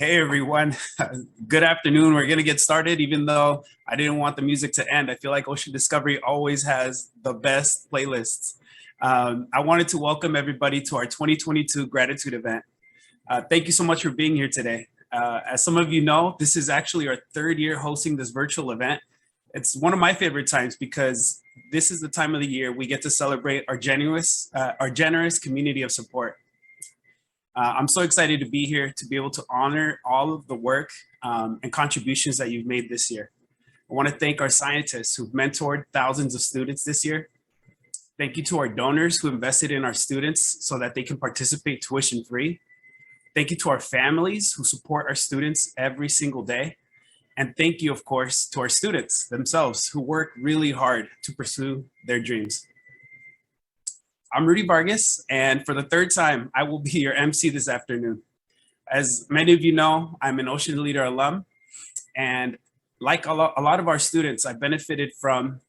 Hey everyone, good afternoon. We're gonna get started even though I didn't want the music to end. I feel like Ocean Discovery always has the best playlists. I wanted to welcome everybody to our 2022 gratitude event. Thank you so much for being here today. As some of you know, this is actually our third year hosting this virtual event. It's one of my favorite times because this is the time of the year we get to celebrate our generous community of support. I'm so excited to be here to be able to honor all of the work and contributions that you've made this year. I want to thank our scientists who've mentored thousands of students this year. Thank you to our donors who invested in our students so that they can participate tuition free. Thank you to our families who support our students every single day. And thank you, of course, to our students themselves who work really hard to pursue their dreams. I'm Rudy Vargas, and for the third time, I will be your MC this afternoon. As many of you know, I'm an Ocean Leader alum, and like a lot of our students, I benefited from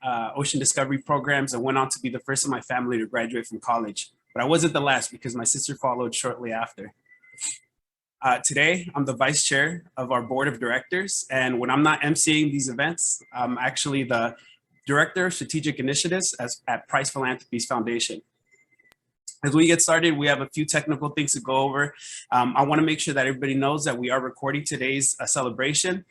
ocean discovery programs and went on to be the first in my family to graduate from college. But I wasn't the last because my sister followed shortly after. Today, I'm the vice chair of our board of directors, and when I'm not MCing these events, I'm actually the Director of Strategic Initiatives at Price Philanthropies Foundation. As we get started, we have a few technical things to go over. I want to make sure that everybody knows that we are recording today's celebration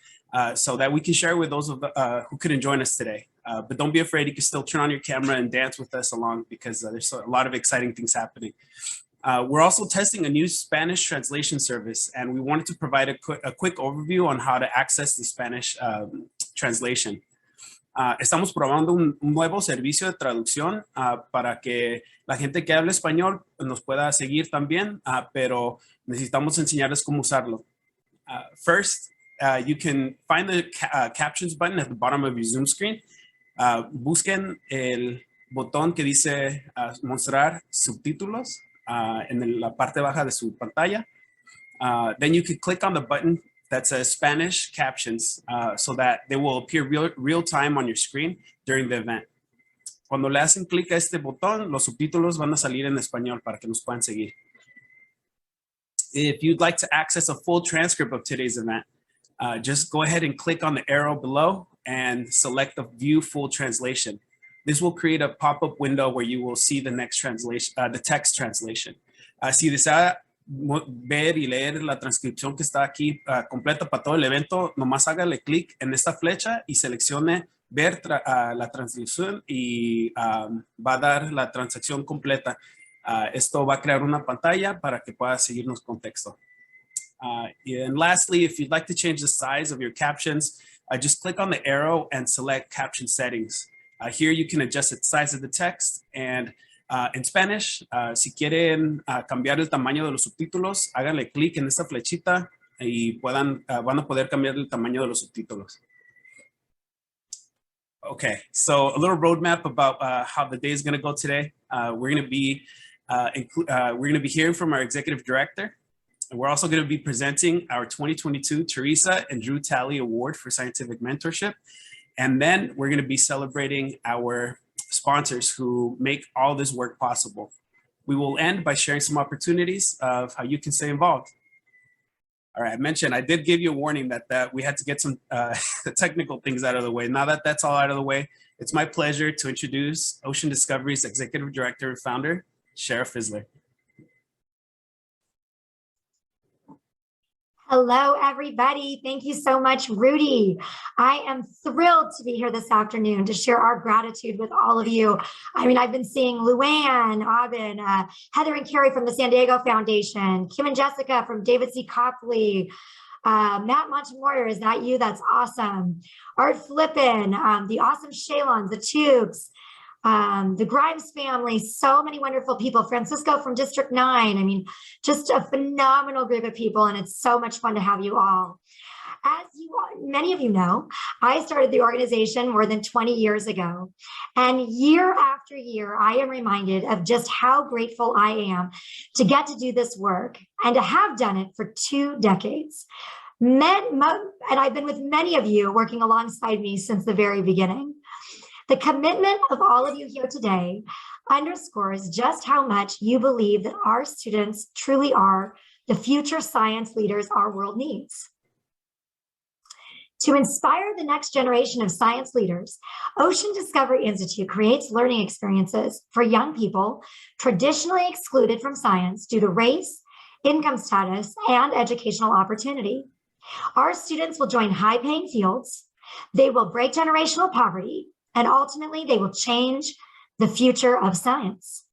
so that we can share with those who couldn't join us today. But don't be afraid, you can still turn on your camera and dance with us along because there's a lot of exciting things happening. We're also testing a new Spanish translation service, and we wanted to provide a quick overview on how to access the Spanish translation. Estamos probando un nuevo servicio de traducción para que la gente que habla español nos pueda seguir también, pero necesitamos enseñarles cómo usarlo. First, you can find the captions button at the bottom of your Zoom screen. Busquen el botón que dice mostrar subtítulos en la parte baja de su pantalla. Then you can click on the button that says Spanish captions so that they will appear real time on your screen during the event. Cuando le hacen clic a este botón, los subtítulos van a salir en español para que nos puedan seguir. If you'd like to access a full transcript of today's event, just go ahead and click on the arrow below and select the View Full Translation. This will create a pop-up window where you will see the next translation, the text translation. Si desea ver y leer la transcripción que está aquí completa para todo el evento, nomás hágale clic en esta flecha y seleccione ver la transcripción y va a dar la transacción completa. Esto va a crear una pantalla para que pueda seguirnos con texto. And lastly, if you'd like to change the size of your captions, just click on the arrow and select caption settings. Here you can adjust the size of the text, and en Spanish, si quieren cambiar el tamaño de los subtítulos, háganle clic en esta flechita y van a poder cambiar el tamaño de los subtítulos. Okay, so a little roadmap about how the day is going to go today. We're going to be hearing from our executive director. And we're also going to be presenting our 2022 Teresa and Drew Talley Award for Scientific Mentorship. And then we're going to be celebrating our sponsors who make all this work possible. We will end by sharing some opportunities of how you can stay involved. All right, I mentioned, I did give you a warning that we had to get some technical things out of the way. Now that that's all out of the way, it's my pleasure to introduce Ocean Discovery's Executive Director and Founder, Sheriff Fizzler. Hello, everybody. Thank you so much, Rudy. I am thrilled to be here this afternoon to share our gratitude with all of you. I mean, I've been seeing Luann, Aubin, Heather and Carrie from the San Diego Foundation, Kim and Jessica from David C. Copley, Matt Montemortar, is that you? That's awesome. Art Flippin, the awesome Shaylons, the Tubes, the Grimes family, so many wonderful people. Francisco from District 9. I mean, just a phenomenal group of people, and it's so much fun to have you all. As many of you know, I started the organization more than 20 years ago, and year after year, I am reminded of just how grateful I am to get to do this work and to have done it for 2 decades. And I've been with many of you working alongside me since the very beginning. The commitment of all of you here today underscores just how much you believe that our students truly are the future science leaders our world needs. To inspire the next generation of science leaders, Ocean Discovery Institute creates learning experiences for young people traditionally excluded from science due to race, income status, and educational opportunity. Our students will join high-paying fields, they will break generational poverty, and ultimately they will change the future of science.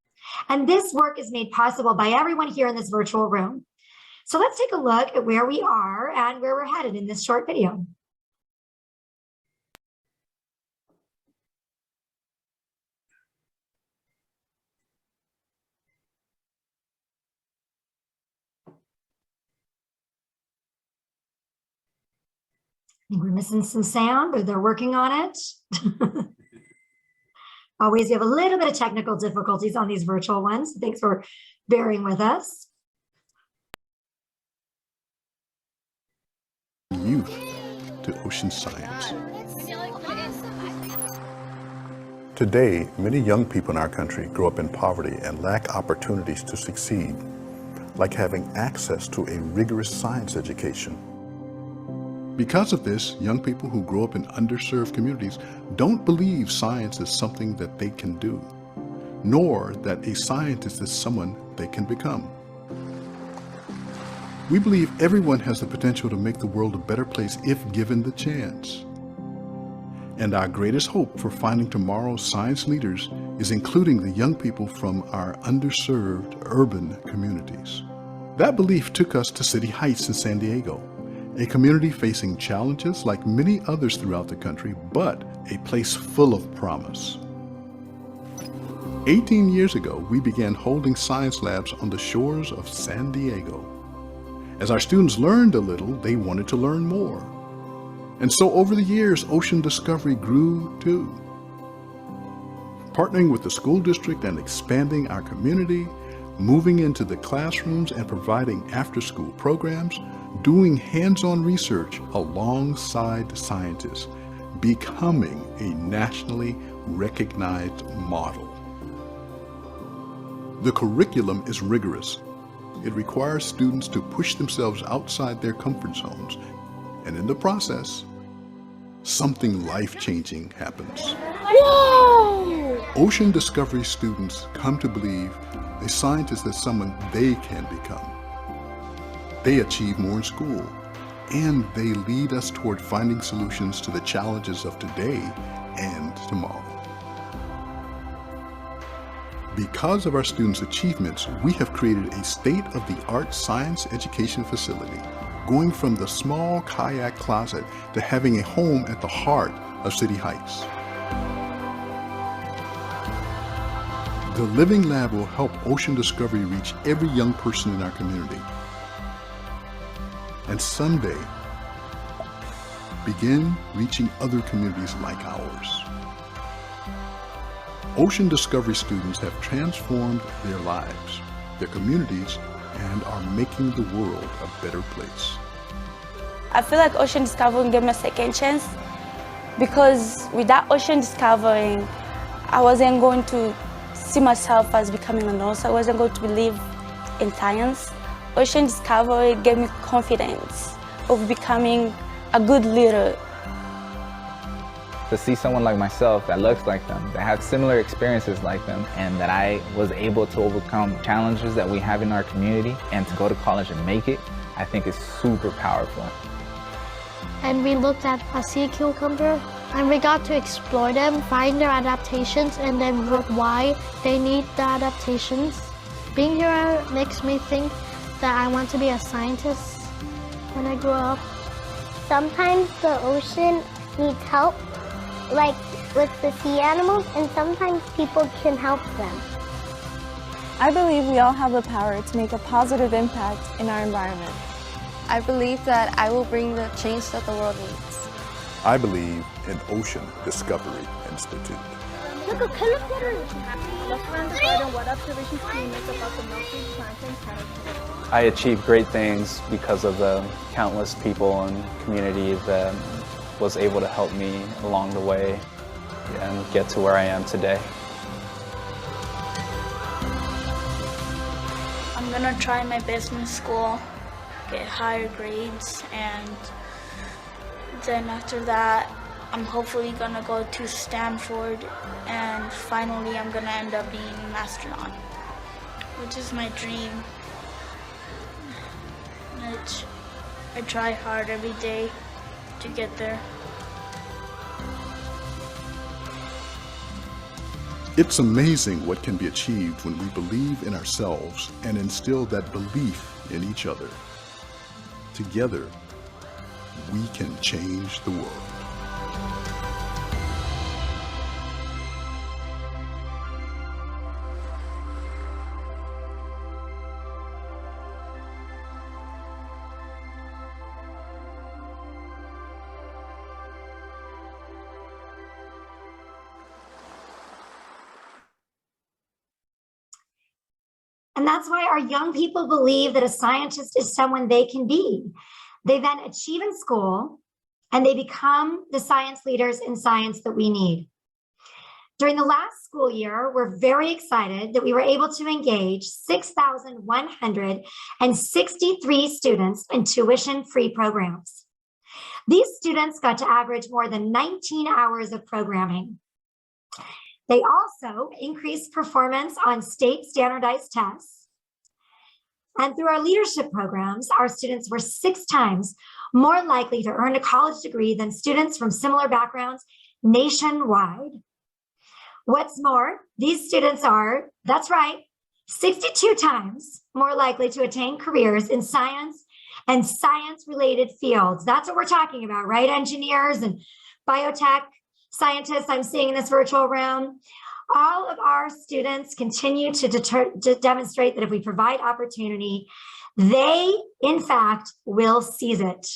And this work is made possible by everyone here in this virtual room. So let's take a look at where we are and where we're headed in this short video. I think we're missing some sound, but they're working on it. Always have a little bit of technical difficulties on these virtual ones. Thanks for bearing with us. Youth to ocean science. Today, many young people in our country grow up in poverty and lack opportunities to succeed, like having access to a rigorous science education. Because of this, young people who grow up in underserved communities don't believe science is something that they can do, nor that a scientist is someone they can become. We believe everyone has the potential to make the world a better place if given the chance. And our greatest hope for finding tomorrow's science leaders is including the young people from our underserved urban communities. That belief took us to City Heights in San Diego, a community facing challenges like many others throughout the country, but a place full of promise. 18 years ago, we began holding science labs on the shores of San Diego. As our students learned a little, they wanted to learn more. And so over the years, Ocean Discovery grew too. Partnering with the school district and expanding our community, moving into the classrooms and providing after-school programs, doing hands-on research alongside scientists, becoming a nationally recognized model. The curriculum is rigorous. It requires students to push themselves outside their comfort zones, and in the process, something life-changing happens. Whoa! Ocean Discovery students come to believe a scientist is someone they can become. They achieve more in school, and they lead us toward finding solutions to the challenges of today and tomorrow. Because of our students' achievements, we have created a state-of-the-art science education facility, going from the small kayak closet to having a home at the heart of City Heights. The Living Lab will help Ocean Discovery reach every young person in our community, and someday begin reaching other communities like ours. Ocean Discovery students have transformed their lives, their communities, and are making the world a better place. I feel like Ocean Discovery gave me a second chance, because without Ocean Discovery, I wasn't going to see myself as becoming a nurse. I wasn't going to believe in science. Ocean Discovery gave me confidence of becoming a good leader. To see someone like myself that looks like them, that has similar experiences like them, and that I was able to overcome challenges that we have in our community and to go to college and make it, I think is super powerful. And we looked at a sea cucumber, and we got to explore them, find their adaptations, and then look why they need the adaptations. Being here makes me think that I want to be a scientist when I grow up. Sometimes the ocean needs help, like with the sea animals, and sometimes people can help them. I believe we all have the power to make a positive impact in our environment. I believe that I will bring the change that the world needs. I believe in Ocean Discovery Institute. Look, a caterpillar. Let's learn the garden. What observations can you make about the milkweed plant and caterpillar? I achieved great things because of the countless people and community that was able to help me along the way and get to where I am today. I'm gonna try my best in school, get higher grades, and then after that, I'm hopefully gonna go to Stanford, and finally I'm gonna end up being an astronaut, which is my dream. I try hard every day to get there. It's amazing what can be achieved when we believe in ourselves and instill that belief in each other. Together, we can change the world. And that's why our young people believe that a scientist is someone they can be. They then achieve in school and they become the science leaders in science that we need. During the last school year, we're very excited that we were able to engage 6,163 students in tuition-free programs. These students got to average more than 19 hours of programming. They also increased performance on state standardized tests. And through our leadership programs, our students were 6 times more likely to earn a college degree than students from similar backgrounds nationwide. What's more, these students are, that's right, 62 times more likely to attain careers in science and science-related fields. That's what we're talking about, right? Engineers and biotech scientists I'm seeing in this virtual room. All of our students continue to demonstrate that if we provide opportunity, they, in fact, will seize it.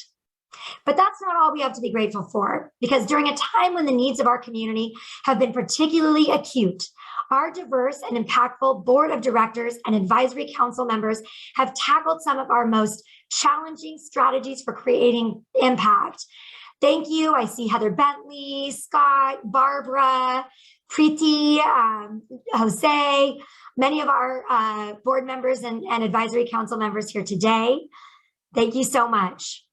But that's not all we have to be grateful for, because during a time when the needs of our community have been particularly acute, our diverse and impactful board of directors and advisory council members have tackled some of our most challenging strategies for creating impact. Thank you. I see Heather Bentley, Scott, Barbara, Preeti, Jose, many of our board members and advisory council members here today. Thank you so much.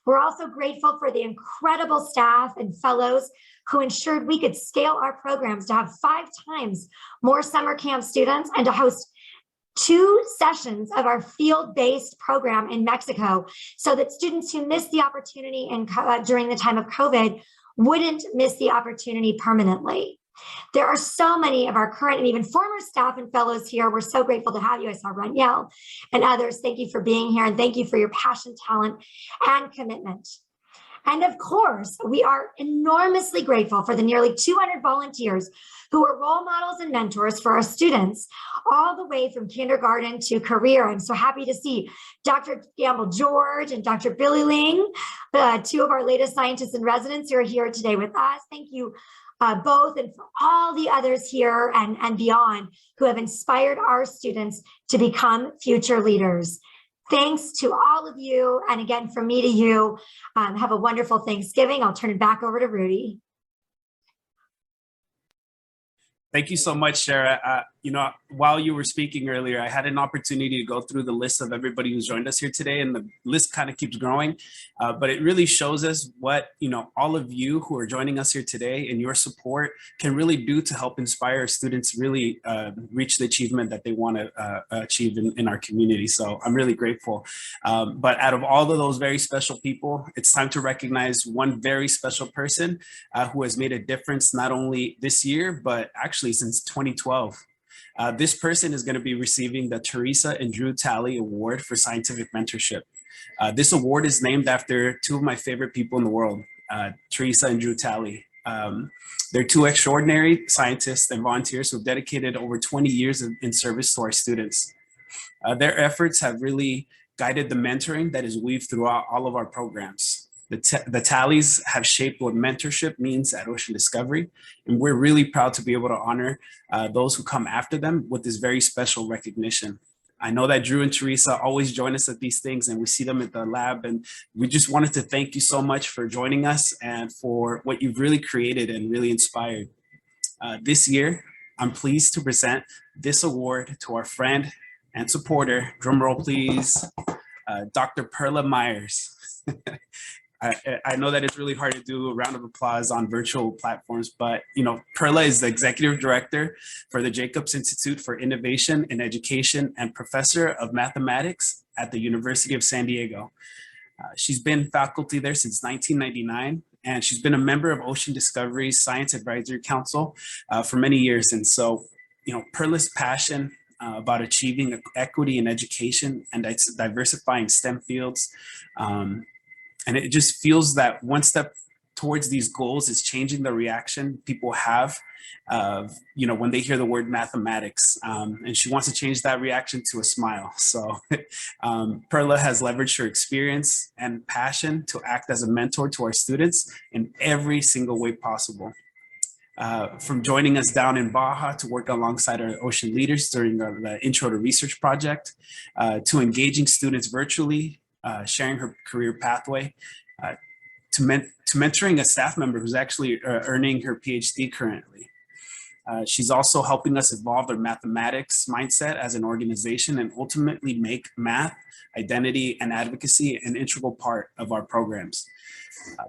We're also grateful for the incredible staff and fellows who ensured we could scale our programs to have 5 times more summer camp students and to host 2 sessions of our field-based program in Mexico so that students who missed the opportunity during the time of COVID wouldn't miss the opportunity permanently. There are so many of our current and even former staff and fellows here. We're so grateful to have you. I saw Raniel and others. Thank you for being here, and thank you for your passion, talent, and commitment. And of course, we are enormously grateful for the nearly 200 volunteers who are role models and mentors for our students all the way from kindergarten to career. I'm so happy to see Dr. Gamble George and Dr. Billy Ling, 2 of our latest scientists in residence who are here today with us. Thank you both, and for all the others here and beyond who have inspired our students to become future leaders. Thanks to all of you. And again, from me to you, have a wonderful Thanksgiving. I'll turn it back over to Rudy. Thank you so much, Shara. While you were speaking earlier, I had an opportunity to go through the list of everybody who's joined us here today, and the list kind of keeps growing. But it really shows us what, all of you who are joining us here today and your support can really do to help inspire our students really reach the achievement that they want to achieve in our community. So I'm really grateful. But out of all of those very special people, it's time to recognize one very special person who has made a difference not only this year, but actually since 2012. This person is going to be receiving the Teresa and Drew Talley Award for Scientific Mentorship. This award is named after 2 of my favorite people in the world, Teresa and Drew Talley. They're 2 extraordinary scientists and volunteers who have dedicated over 20 years in service to our students. Their efforts have really guided the mentoring that is weaved throughout all of our programs. The Talleys have shaped what mentorship means at Ocean Discovery, and we're really proud to be able to honor those who come after them with this very special recognition. I know that Drew and Teresa always join us at these things, and we see them at the lab, and we just wanted to thank you so much for joining us and for what you've really created and really inspired. This year, I'm pleased to present this award to our friend, and supporter, drum roll please, Dr. Perla Myers. I know that it's really hard to do a round of applause on virtual platforms, but Perla is the executive director for the Jacobs Institute for Innovation in Education and professor of mathematics at the University of San Diego. She's been faculty there since 1999, and she's been a member of Ocean Discovery's Science Advisory Council for many years. And so, Perla's passion about achieving equity in education and diversifying STEM fields, and it just feels that one step towards these goals is changing the reaction people have when they hear the word mathematics. And she wants to change that reaction to a smile. So Perla has leveraged her experience and passion to act as a mentor to our students in every single way possible. From joining us down in Baja to work alongside our ocean leaders during the Intro to Research project, to engaging students virtually, sharing her career pathway, to mentoring a staff member who's actually earning her PhD currently. She's also helping us evolve our mathematics mindset as an organization and ultimately make math, identity, and advocacy an integral part of our programs.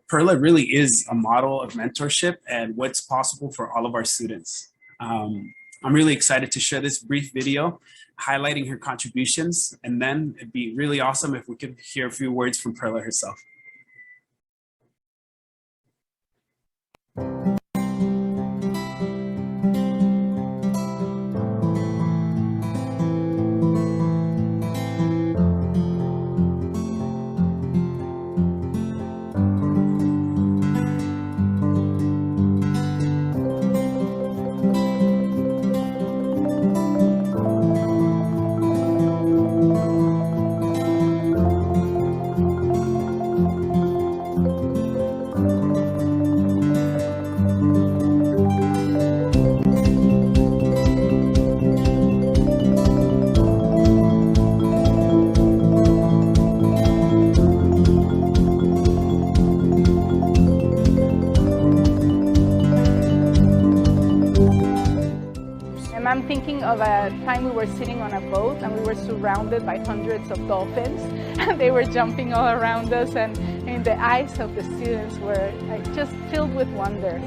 Perla really is a model of mentorship and what's possible for all of our students. I'm really excited to share this brief video highlighting her contributions, and then it'd be really awesome if we could hear a few words from Perla herself. I'm thinking of a time we were sitting on a boat and we were surrounded by hundreds of dolphins and they were jumping all around us, and the eyes of the students were just filled with wonder.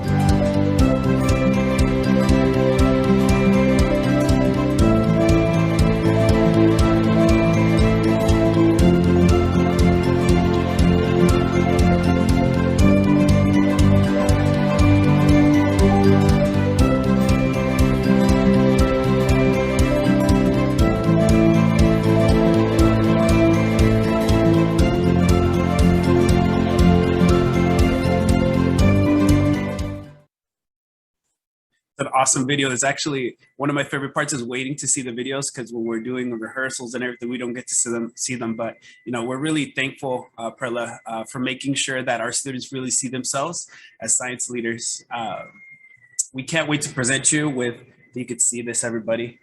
An awesome video. It's actually one of my favorite parts is waiting to see the videos, because when we're doing the rehearsals and everything, we don't get to see them. But we're really thankful, Perla, for making sure that our students really see themselves as science leaders. We can't wait to present you with, if you could see this, everybody,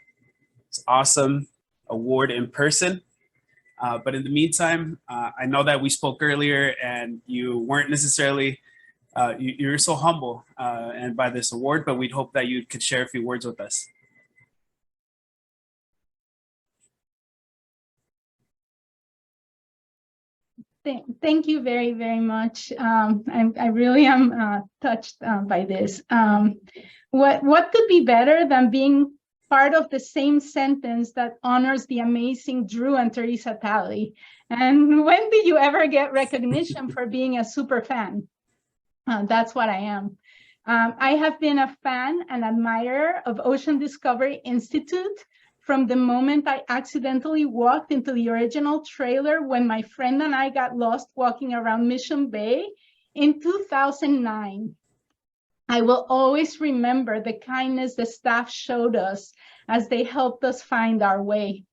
it's awesome award in person. But in the meantime, I know that we spoke earlier and you weren't necessarily you're so humble and by this award, but we'd hope that you could share a few words with us. Thank you very, very much. I really am touched by this. What could be better than being part of the same sentence that honors the amazing Drew and Teresa Talley? And when did you ever get recognition for being a super fan? That's what I am. I have been a fan and admirer of Ocean Discovery Institute from the moment I accidentally walked into the original trailer when my friend and I got lost walking around Mission Bay in 2009. I will always remember the kindness the staff showed us as they helped us find our way.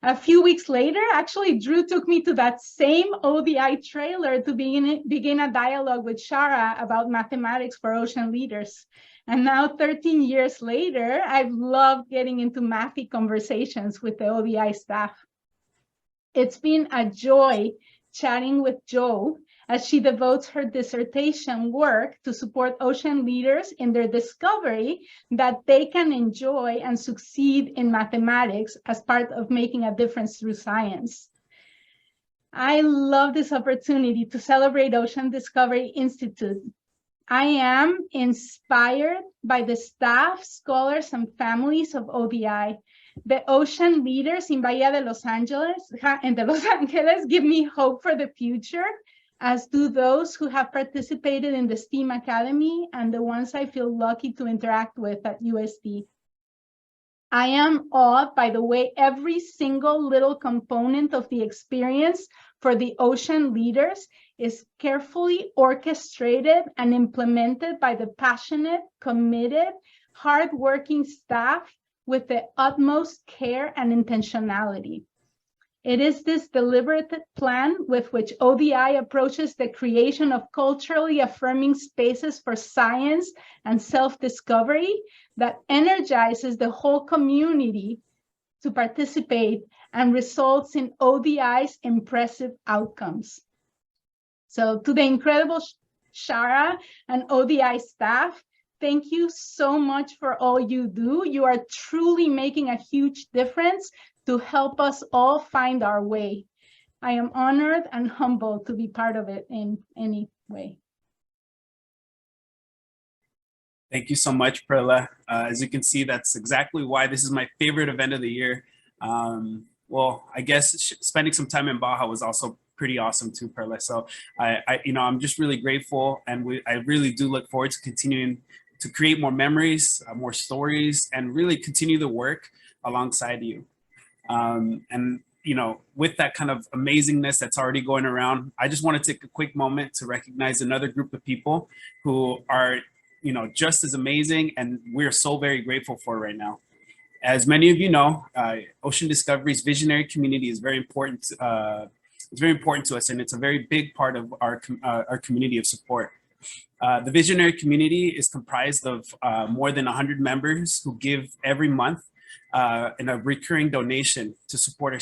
A few weeks later, actually, Drew took me to that same ODI trailer to begin a dialogue with Shara about mathematics for ocean leaders. And now 13 years later, I've loved getting into mathy conversations with the ODI staff. It's been a joy chatting with Joe as she devotes her dissertation work to support ocean leaders in their discovery that they can enjoy and succeed in mathematics as part of making a difference through science. I love this opportunity to celebrate Ocean Discovery Institute. I am inspired by the staff, scholars, and families of ODI. The ocean leaders in Bahia de Los Angeles give me hope for the future, as do those who have participated in the STEAM Academy and the ones I feel lucky to interact with at USD. I am awed by the way every single little component of the experience for the ocean leaders is carefully orchestrated and implemented by the passionate, committed, hardworking staff with the utmost care and intentionality. It is this deliberate plan with which ODI approaches the creation of culturally affirming spaces for science and self-discovery that energizes the whole community to participate and results in ODI's impressive outcomes. So to the incredible Shara and ODI staff, thank you so much for all you do. You are truly making a huge difference to help us all find our way. I am honored and humbled to be part of it in any way. Thank you so much, Perla. As you can see, that's exactly why this is my favorite event of the year. Well, I guess spending some time in Baja was also pretty awesome too, Perla. So I'm just really grateful, and I really do look forward to continuing to create more memories, more stories, and really continue the work alongside you. And with that kind of amazingness that's already going around, I just want to take a quick moment to recognize another group of people who are, just as amazing, and we're so very grateful for right now. As many of you know, Ocean Discovery's visionary community is very important. It's very important to us, and it's a very big part of our community of support. The visionary community is comprised of more than 100 members who give every month in a recurring donation to support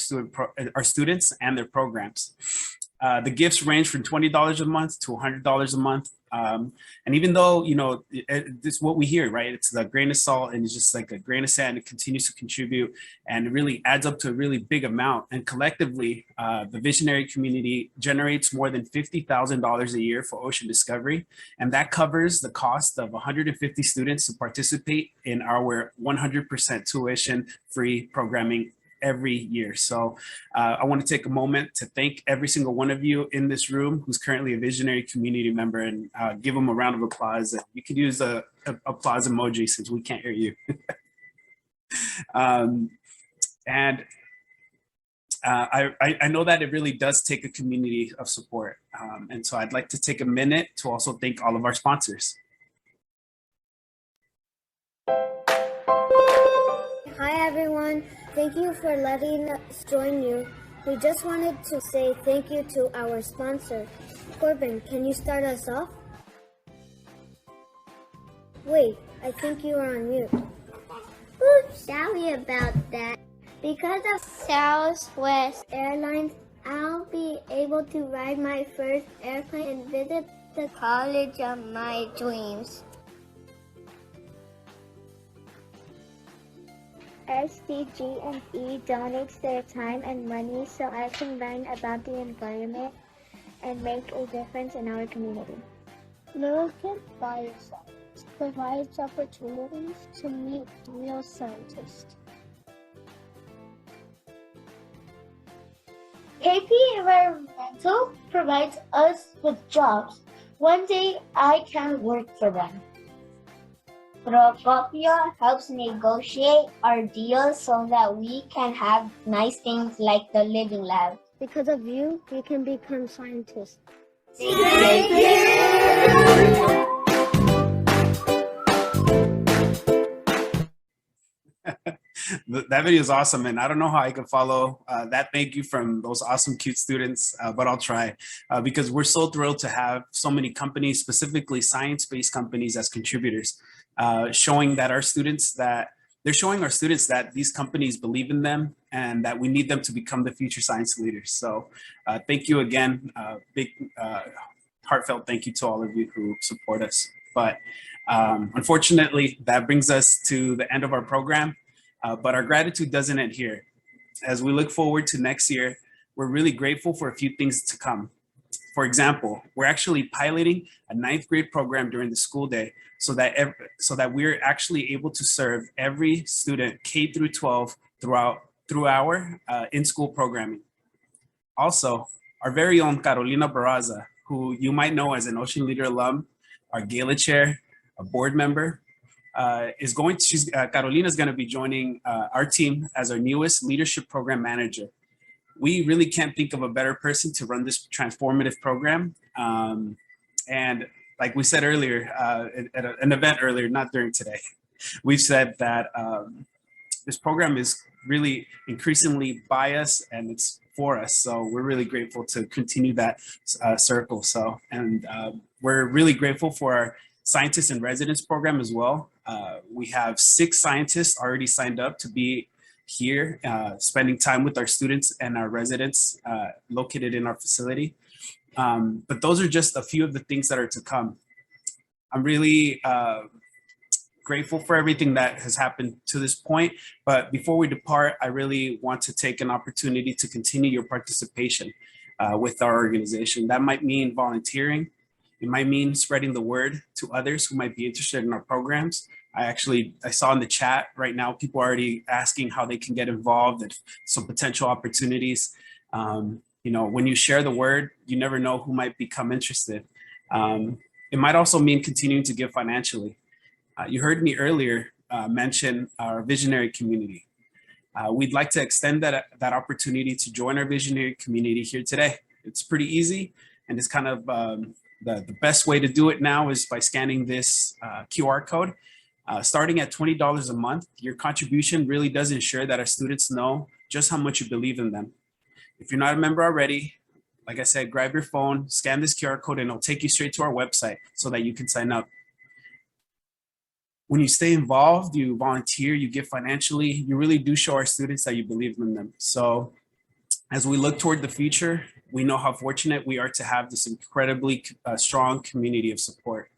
our students and their programs. The gifts range from $20 a month to $100 a month. And even though, this is what we hear, right? It's a grain of salt, and it's just like a grain of sand. It continues to contribute, and it really adds up to a really big amount. And collectively, the visionary community generates more than $50,000 a year for Ocean Discovery. And that covers the cost of 150 students to participate in our 100% tuition-free programming every year. So I want to take a moment to thank every single one of you in this room who's currently a visionary community member, and give them a round of applause. You could use a applause emoji since we can't hear you. I know that it really does take a community of support. And so I'd like to take a minute to also thank all of our sponsors. Hi everyone, thank you for letting us join you. We just wanted to say thank you to our sponsor. Corbin, can you start us off? Wait, I think you are on mute. Oops, sorry about that. Because of Southwest Airlines, I'll be able to ride my first airplane and visit the college of my dreams. SDG&E donates their time and money so I can learn about the environment and make a difference in our community. American Bioscience provides opportunities to meet real scientists. KP Environmental provides us with jobs. One day I can work for them. Procopio helps negotiate our deals so that we can have nice things like the living lab. Because of you, we can become scientists. Thank you! That video is awesome, and I don't know how I can follow that thank you from those awesome, cute students, but I'll try because we're so thrilled to have so many companies, specifically science-based companies, as contributors, showing that our students that these companies believe in them and that we need them to become the future science leaders. So thank you again. Big heartfelt thank you to all of you who support us. But unfortunately, that brings us to the end of our program. But our gratitude doesn't end here. As we look forward to next year, we're really grateful for a few things to come. For example, we're actually piloting a 9th grade program during the school day so that we're actually able to serve every student K through 12 through our in-school programming. Also, our very own Carolina Barraza, who you might know as an Ocean Leader alum, our gala chair, a board member, Carolina is going to be joining our team as our newest leadership program manager. We really can't think of a better person to run this transformative program. And like we said earlier, at an event earlier, not during today, we've said that this program is really increasingly by us and it's for us. So we're really grateful to continue that circle. And we're really grateful for our scientists in residence program as well. We have 6 scientists already signed up to be here, spending time with our students and our residents located in our facility. But those are just a few of the things that are to come. I'm really grateful for everything that has happened to this point. But before we depart, I really want to take an opportunity to continue your participation with our organization. That might mean volunteering. It might mean spreading the word to others who might be interested in our programs. I saw in the chat right now, people are already asking how they can get involved and some potential opportunities. When you share the word, you never know who might become interested. It might also mean continuing to give financially. You heard me earlier mention our visionary community. We'd like to extend that opportunity to join our visionary community here today. It's pretty easy, and it's kind of the best way to do it now is by scanning this QR code. Starting at $20 a month, your contribution really does ensure that our students know just how much you believe in them. If you're not a member already, like I said, grab your phone, scan this QR code, and it'll take you straight to our website so that you can sign up. When you stay involved, you volunteer, you give financially, you really do show our students that you believe in them. So as we look toward the future, we know how fortunate we are to have this incredibly strong community of support.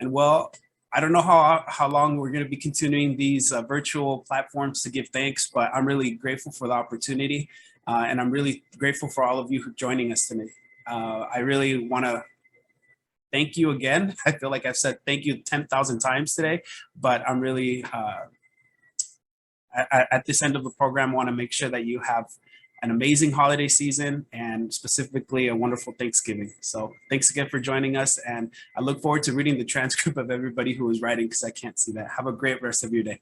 And well, I don't know how long we're going to be continuing these virtual platforms to give thanks, but I'm really grateful for the opportunity. And I'm really grateful for all of you for joining us today. I really want to thank you again. I feel like I've said thank you 10,000 times today, but I'm really, at this end of the program, want to make sure that you have an amazing holiday season and specifically a wonderful Thanksgiving. So thanks again for joining us. And I look forward to reading the transcript of everybody who was writing because I can't see that. Have a great rest of your day.